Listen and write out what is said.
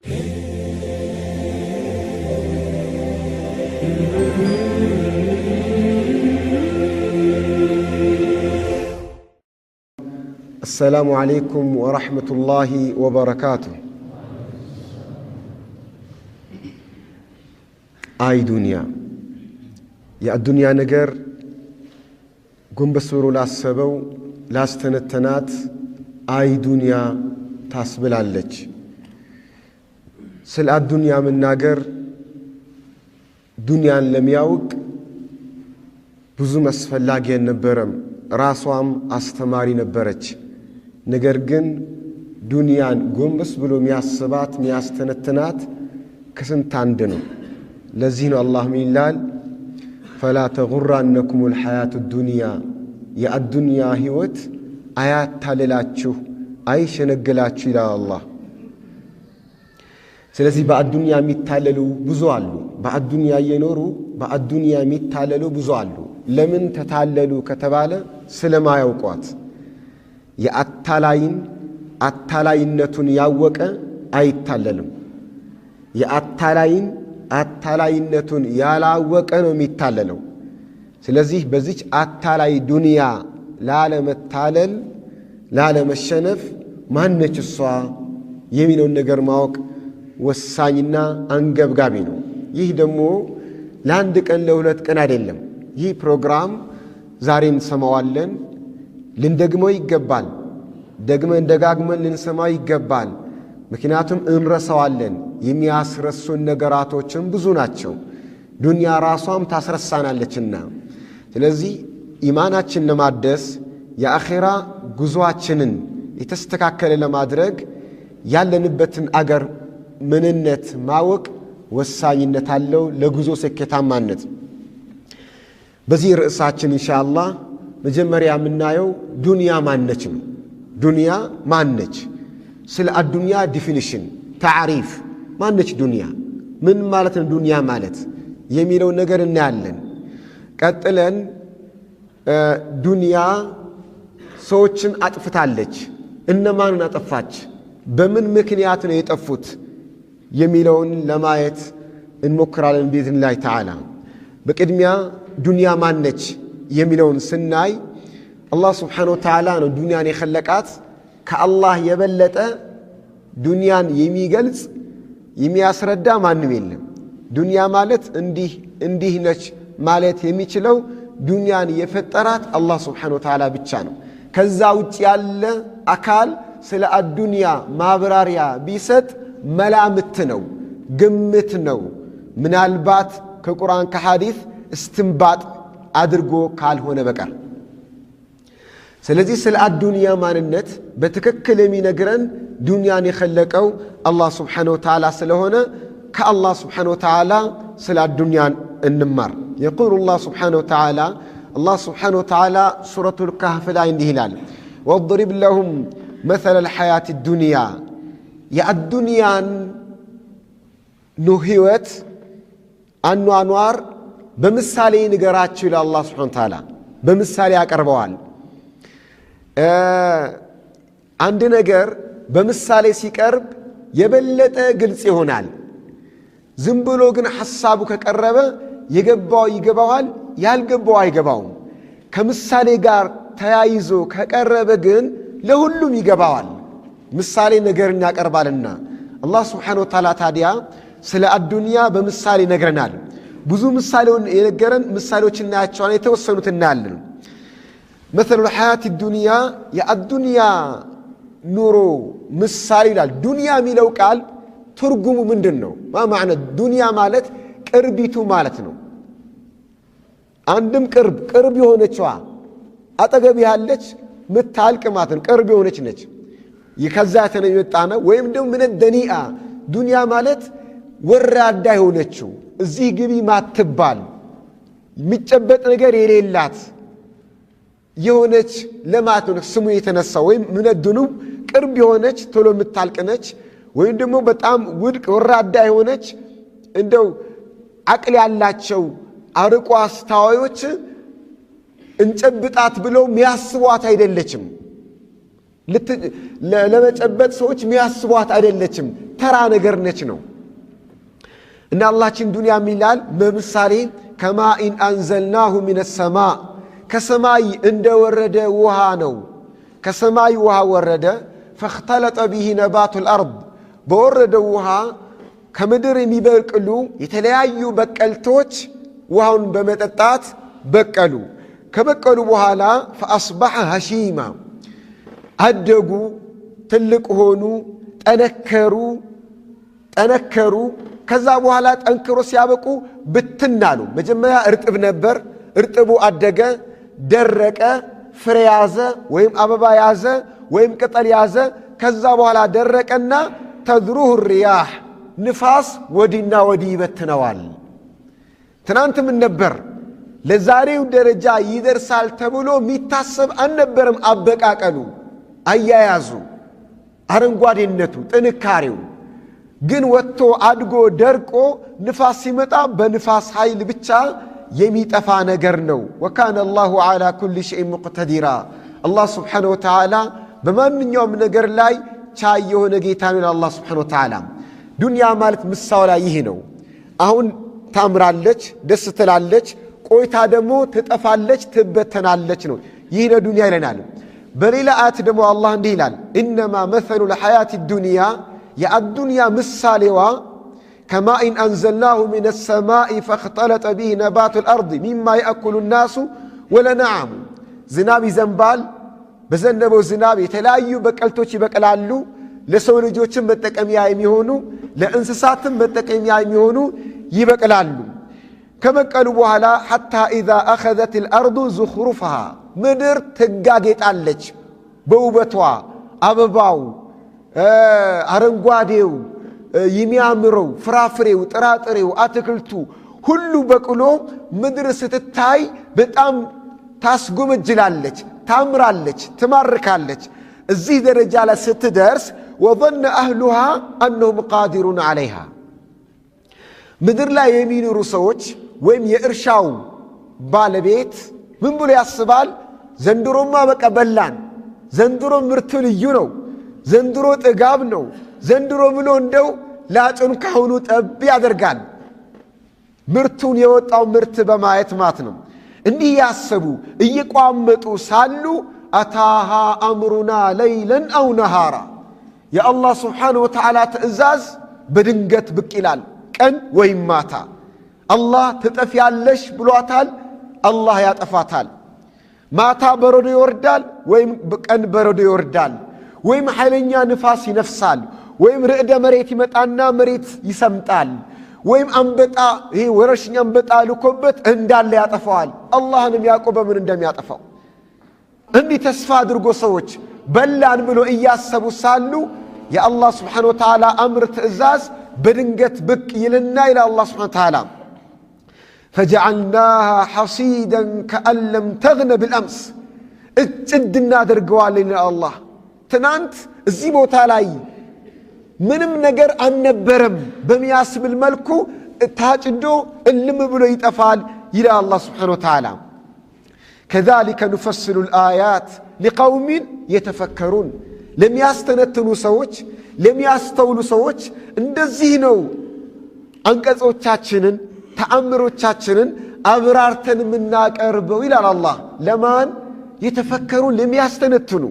السلام عليكم ورحمة الله وبركاته. አይ ዱንያ የአዱንያ ነገር ጎንበስ ብሎ ላሰበው ላስተነተናት አይ ዱንያ ታስብላለች። ስለ አዱንያ መናገር ዱንያን ለሚያውቅ ብዙ መስፈላጊ ነበረም፣ ራሷም አስተማሪ ነበረች። ነገር ግን ዱንያን ጎንበስ ብሎ የሚያስባት የሚያስተነትናት ከስንት አንድ ነው። ለዚህ ነው አላህ ምን ይላል? ፈላ ተጉራነኩም الحياة الدنيا የአዱንያ ህይወት አያታልላችሁ አይሸነገላችሁ ይላል አላህ። ስለዚህ በአዱንያ የሚታለሉ ብዙ አሉ። በአዱንያ እየኖሩ በአዱንያ የሚታለሉ ብዙ አሉ። ለምን ተታለሉ ከተባለ ስለማያውቋት። አታላይነቱን ያወቀ አይታለልም። አታላይነቱን ያላወቀ ነው የሚታለለው። ስለዚህ በዚች አታላይ ዱንያ ላለመታለል ላለመሸነፍ ማነች እሷ የሚለውን ነገር ማወቅ ወሳኝና አንገብጋቢ ነው። ይህ ደግሞ ለአንድ ቀን ለሁለት ቀን አይደለም። ይህ ፕሮግራም ዛሬ እንሰማዋለን፣ ልንደግመው ይገባል። ደግመን ደጋግመን ልንሰማው ይገባል። ምክንያቱም እንረሳዋለን። የሚያስረሱን ነገራቶችም ብዙ ናቸው። ዱንያ ራሷም ታስረሳናለችና። ስለዚህ ኢማናችን ለማደስ የአኼራ ጉዞአችንን የተስተካከለ ለማድረግ ያለንበትን አገር ምንነት ማወቅ ወሳኝነት አለው ለጉዞ ስኬታማነት። በዚህ ርዕሳችን ኢንሻአላህ መጀመሪያ የምናየው ዱንያ ማነች ነው። ዱንያ ማነች? ስለ አዱንያ ዲፊኒሽን ታሪፍ ማነች ዱንያ? ምን ማለት ነው ዱንያ ማለት የሚለው ነገር እናያለን። ቀጥለን ዱንያ ሰዎችን አጥፍታለች፣ እነማንን አጠፋች፣ በምን ምክንያት ነው የጠፉት የሚለውን ለማየት እንሞክራለን ቢኢዝኒላህ ተዓላ። በቅድሚያ ዱንያ ማነች የሚለውን ስናይ አላህ ሱብሓነሁ ወተዓላ ነው ዱንያን የኸለቃት። ከአላህ የበለጠ ዱንያን የሚገልጽ የሚያስረዳ ማንም የለም። ዱንያ ማለት እንዲህ ነች ማለት የሚችለው ዱንያን የፈጠራት አላህ ሱብሓነሁ ወተዓላ ብቻ ነው። ከዛ ውጭ ያለ አካል ስለ አዱንያ ማብራሪያ ቢሰጥ መላምት ነው፣ ግምት ነው። ምናልባት ከቁርአን ከሐዲስ እስትንባጥ አድርጎ ካልሆነ በቀር። ስለዚህ ስለ አዱንያ ማንነት በትክክል የሚነግረን ዱንያን የኸለቀው አላህ ሱብሓነሁ ወተዓላ ስለሆነ ከአላህ ሱብሓነሁ ወተዓላ ስለ አዱንያን እንማር። የቁሉ አላህ ሱብሓነሁ ወተዓላ አላህ ሱብሓነሁ ወተዓላ ሱረቱል ካህፍ ላይ እንዲህ ይላል፣ ወድሪብ ለሁም መሰለል ሐያቲ ዱንያ የአዱንያን ህይወት አኗኗር በምሳሌ ንገራችሁ ይላል አላህ ሱብሓነሁ ወተዓላ። በምሳሌ ያቀርበዋል። አንድ ነገር በምሳሌ ሲቀርብ የበለጠ ግልጽ ይሆናል። ዝም ብሎ ግን ሐሳቡ ከቀረበ የገባው ይገባዋል፣ ያልገባው አይገባውም። ከምሳሌ ጋር ተያይዞ ከቀረበ ግን ለሁሉም ይገባዋል። ምሳሌ ነገርን ያቀርባልና አላህ ሱብሓነሁ ወተዓላ ታዲያ ስለ አዱንያ በምሳሌ ይነግረናል። ብዙ ምሳሌውን የነገረን ምሳሌዎች እናያቸዋለን፣ የተወሰኑት እናያለን። መሰሉል ሐያቲ ዱንያ የአዱንያ ኑሮ ምሳሌ ይላል። ዱንያ የሚለው ቃል ትርጉሙ ምንድን ነው? ማዕነ ዱንያ ማለት ቅርቢቱ ማለት ነው። አንድም ቅርብ የሆነችዋ አጠገብ ያለች ምታልቅ ማለት ነው። ቅርብ የሆነች ነች። ከዛ የመጣ ነው። ወይም ደግሞ ምን ደኒአ ዱንያ ማለት ወራዳ የሆነችው እዚህ ግቢ ማትባል የሚጨበጥ ነገር የሌላት የሆነች ለማለት ነው ስሙ የተነሳው። ወይም ምን ድኑ ቅርብ የሆነች ቶሎ የምታልቅ ነች። ወይም ደግሞ በጣም ውድቅ ወራዳ የሆነች እንደው አቅል ያላቸው አርቆ አስተዋዮች እንጨብጣት ብለው የሚያስቧት አይደለችም። ለመጨበጥ ሰዎች የሚያስቧት አይደለችም፣ ተራ ነገር ነች ነው። እና አላህችን ዱንያ ሚላል በምሳሌ ከማኢን አንዘልናሁ ሚነ ሰማ ከሰማይ እንደወረደ ውሃ ነው። ከሰማይ ውሃ ወረደ። ፈኽተለጠ ቢሂ ነባቱል አርድ በወረደው ውሃ ከምድር የሚበቅሉ የተለያዩ በቀልቶች ውሃውን በመጠጣት በቀሉ። ከበቀሉ በኋላ ፈአስበሐ ሀሺማ አደጉ፣ ትልቅ ሆኑ፣ ጠነከሩ። ከዛ በኋላ ጠንክሮ ሲያበቁ ብትናሉ። መጀመሪያ እርጥብ ነበር፣ እርጥቡ አደገ፣ ደረቀ፣ ፍሬ ያዘ ወይም አበባ ያዘ ወይም ቅጠል ያዘ። ከዛ በኋላ ደረቀና ተዝሩሁ ሪያህ ንፋስ ወዲና ወዲ ይበትነዋል። ትናንት ምን ነበር? ለዛሬው ደረጃ ይደርሳል ተብሎ የሚታሰብ አልነበረም። አበቃቀሉ፣ አያያዙ፣ አረንጓዴነቱ፣ ጥንካሬው ግን ወጥቶ አድጎ ደርቆ ንፋስ ሲመጣ በንፋስ ኃይል ብቻ የሚጠፋ ነገር ነው። ወካነ አላሁ ዓላ ኩሊ ሸይኢን ሙቅተዲራ አላህ ስብሓነሁ ወተዓላ በማንኛውም ነገር ላይ ቻይ የሆነ ጌታ ነው። አላህ ስብሓነሁ ወተዓላ ዱንያ ማለት ምሳሌ ይህ ነው። አሁን ታምራለች፣ ደስ ትላለች፣ ቆይታ ደግሞ ትጠፋለች፣ ትበተናለች ነው። ይህ ነው ዱንያ ይለናል። በሌላ አያት ደግሞ አላህ እንዲህ ይላል፣ ኢነማ መሰሉ ለሐያት ዱንያ የአዱንያ ምሳሌዋ ከማኢን አንዘልናሁ ሚነ ሰማኢ ፈኽተለጠ ቢሂ ነባቱል አርድ ሚማ የአኩሉ ናሱ ወለነዓሙ። ዝናብ ይዘንባል። በዘነበው ዝናብ የተለያዩ በቀልቶች ይበቅላሉ። ለሰው ልጆችም መጠቀሚያ የሚሆኑ ለእንስሳትም መጠቀሚያ የሚሆኑ ይበቅላሉ። ከበቀሉ በኋላ ሐታ ኢዛ አኸዘት ልአርዱ ዙኽሩፈሃ ምድር ትጋጌጣለች በውበቷ፣ አበባው፣ አረንጓዴው፣ የሚያምረው ፍራፍሬው፣ ጥራጥሬው፣ አትክልቱ ሁሉ በቅሎ ምድር ስትታይ በጣም ታስጎመጅላለች፣ ታምራለች፣ ትማርካለች። እዚህ ደረጃ ላይ ስትደርስ ወظن أهلها أنهم قادرون عليها ምድር ላይ የሚኖሩ ሰዎች ወይም የእርሻው ባለቤት ምን ብሎ ያስባል? ዘንድሮማ በቃ በላን፣ ዘንድሮ ምርቱ ልዩ ነው፣ ዘንድሮ ጥጋብ ነው፣ ዘንድሮ ብሎ እንደው ላጩን ካሁኑ ጠብ ያደርጋል። ምርቱን የወጣው ምርት በማየት ማለት ነው። እንዲህ ያሰቡ እየቋመጡ ሳሉ አታሃ አምሩና ለይለን አው ነሃራ የአላህ ስብሓነሁ ወተዓላ ትእዛዝ በድንገት ብቅ ይላል፣ ቀን ወይም ማታ። አላህ ትጠፊያለሽ ብሏታል፣ አላህ ያጠፋታል። ማታ በረዶ ይወርዳል ወይም ቀን በረዶ ይወርዳል፣ ወይም ኃይለኛ ንፋስ ይነፍሳል፣ ወይም ርዕደ መሬት ይመጣና መሬት ይሰምጣል፣ ወይም አንበጣ ይሄ ወረርሽኝ አንበጣ ልኮበት እንዳለ ያጠፋዋል። አላህንም ያዕቆብ በምን እንደሚያጠፋው እንዲህ ተስፋ አድርጎ ሰዎች በላን ብሎ እያሰቡ ሳሉ የአላህ ስብሓነሁ ወተዓላ አምር ትእዛዝ በድንገት ብቅ ይልና ይላ አላህ ስብሓነሁ ወተዓላ ፈጀዐልናሃ ሐሲደን ከአን ለም ተግነ ብልአምስ እጭድ እናደርገዋለን ይላል አላህ። ትናንት እዚህ ቦታ ላይ ምንም ነገር አልነበረም በሚያስብል መልኩ ታጭዶ እልም ብሎ ይጠፋል ይላል አላህ ስብሓነሁ ወተዓላ። ከዛሊከ ኑፈስሉ ልአያት ሊቀውሚን የተፈከሩን ለሚያስተነትኑ ሰዎች፣ ለሚያስተውሉ ሰዎች እንደዚህ ነው አንቀጾቻችንን ተአምሮቻችንን አብራርተን የምናቀርበው ይላል አላህ። ለማን? የተፈከሩን ለሚያስተነትኑ